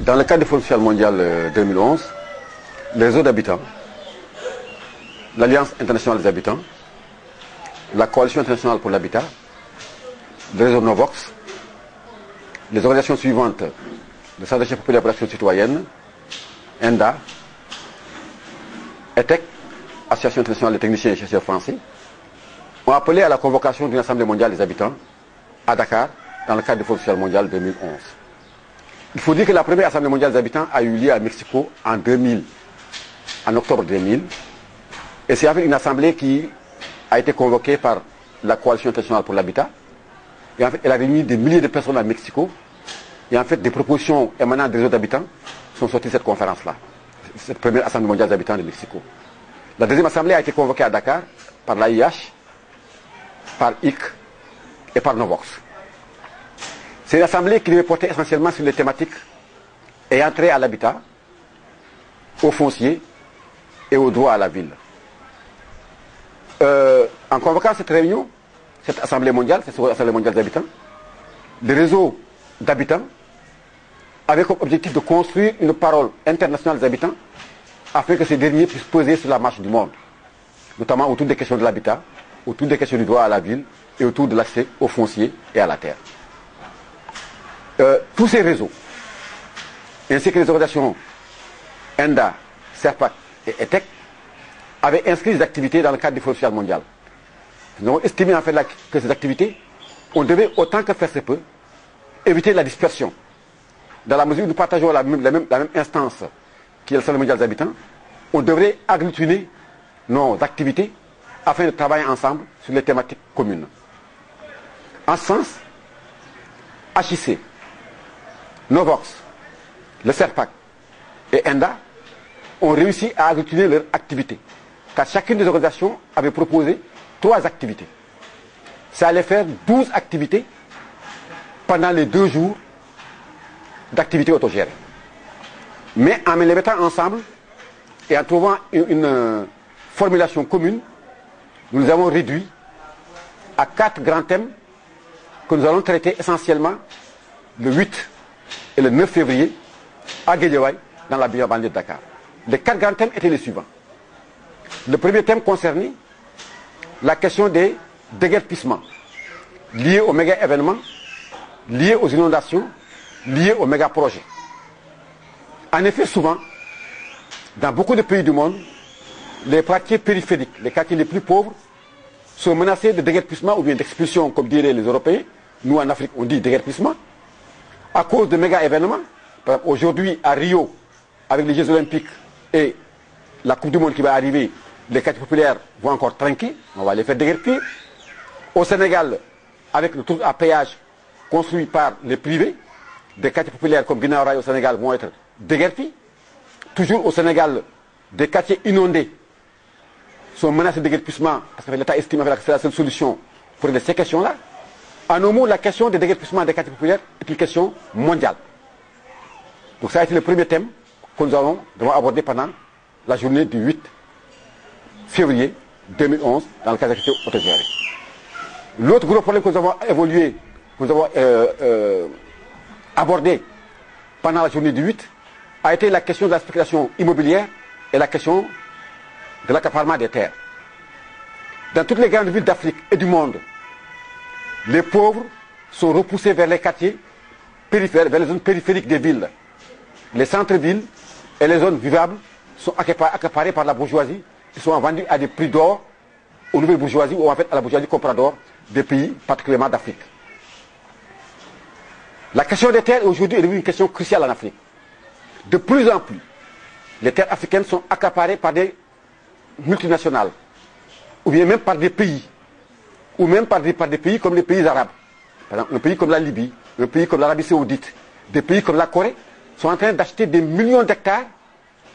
Dans le cadre du Fonds social mondial 2011, les réseaux d'habitants, l'Alliance internationale des habitants, la Coalition internationale pour l'habitat, le réseau Novox, les organisations suivantes, le Centre d'achat populaire pour l'action citoyenne, ENDA, ETEC, Association internationale des techniciens et chercheurs français, ont appelé à la convocation d'une Assemblée mondiale des habitants à Dakar dans le cadre du Fonds social mondial 2011. Il faut dire que la première Assemblée mondiale des habitants a eu lieu à Mexico en octobre 2000. Et c'est en fait une assemblée qui a été convoquée par la Coalition internationale pour l'habitat. Et en fait, elle a réuni des milliers de personnes à Mexico. Et en fait, des propositions émanant des autres habitants sont sorties de cette conférence-là. Cette première Assemblée mondiale des habitants de Mexico. La deuxième assemblée a été convoquée à Dakar par l'AIH, par IC et par Novox. C'est une assemblée qui devait porter essentiellement sur les thématiques ayant trait à l'habitat, au foncier et au droit à la ville. En convoquant cette réunion, cette Assemblée mondiale, cette Assemblée mondiale des habitants, le réseau d'habitants avait comme objectif de construire une parole internationale des habitants afin que ces derniers puissent peser sur la marche du monde, notamment autour des questions de l'habitat, autour des questions du droit à la ville et autour de l'accès au foncier et à la terre. Tous ces réseaux, ainsi que les organisations ENDA, SERPAC et ETEC, avaient inscrit des activités dans le cadre du Fonds social mondial. Nous avons estimé en fait que ces activités, on devait autant que faire se peut, éviter la dispersion. Dans la mesure où nous partageons la même instance qui est le Fonds mondial des habitants, on devrait agglutiner nos activités afin de travailler ensemble sur les thématiques communes. En ce sens, HIC, Novox, le SERPAC et ENDA ont réussi à agglutiner leurs activités. Car chacune des organisations avait proposé 3 activités. Ça allait faire 12 activités pendant les 2 jours d'activités autogérées. Mais en les mettant ensemble et en trouvant une formulation commune, nous avons réduit à 4 grands thèmes que nous allons traiter essentiellement le 8 et le 9 février à Guédiawaye, dans la banlieue de Dakar. Les 4 grands thèmes étaient les suivants. Le premier thème concernait la question des déguerpissements liés aux méga-événements, liés aux inondations, liés aux méga-projets. En effet, souvent, dans beaucoup de pays du monde, les quartiers périphériques, les quartiers les plus pauvres, sont menacés de déguerpissement ou bien d'expulsion, comme diraient les Européens. Nous, en Afrique, on dit déguerpissement, à cause de méga-événements. Par exemple, aujourd'hui, à Rio, avec les Jeux Olympiques et la Coupe du Monde qui va arriver, les quartiers populaires vont encore trinquer, on va les faire déguerpir. Au Sénégal, avec le tour à péage construit par les privés, des quartiers populaires comme Guinaw Rail au Sénégal vont être déguerpis. Toujours au Sénégal, des quartiers inondés sont menacés de déguerpissement parce que l'État estime que c'est la seule solution pour régler ces questions-là. En un mot, la question des déguerpissements des quartiers populaires est une question mondiale. Donc ça a été le premier thème que nous devons aborder pendant la journée du 8 février 2011 dans le cadre d'activités autogérées. L'autre gros problème que nous avons abordé pendant la journée du 8 a été la question de la spéculation immobilière et la question de l'accaparement des terres. Dans toutes les grandes villes d'Afrique et du monde, les pauvres sont repoussés vers les quartiers périphériques, vers les zones périphériques des villes. Les centres-villes et les zones vivables sont accaparés par la bourgeoisie. Ils sont vendus à des prix d'or aux nouvelles bourgeoisies ou en fait à la bourgeoisie comprador des pays, particulièrement d'Afrique. La question des terres aujourd'hui est devenue une question cruciale en Afrique. De plus en plus, les terres africaines sont accaparées par des multinationales, ou bien même par des pays, ou même par des pays comme les pays arabes. Par exemple, un pays comme la Libye, un pays comme l'Arabie Saoudite, des pays comme la Corée sont en train d'acheter des millions d'hectares,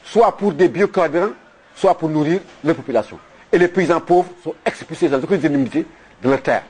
soit pour des biocarburants, soit pour nourrir leur population. Et les paysans pauvres sont expulsés dans aucune indemnité de leurs terres.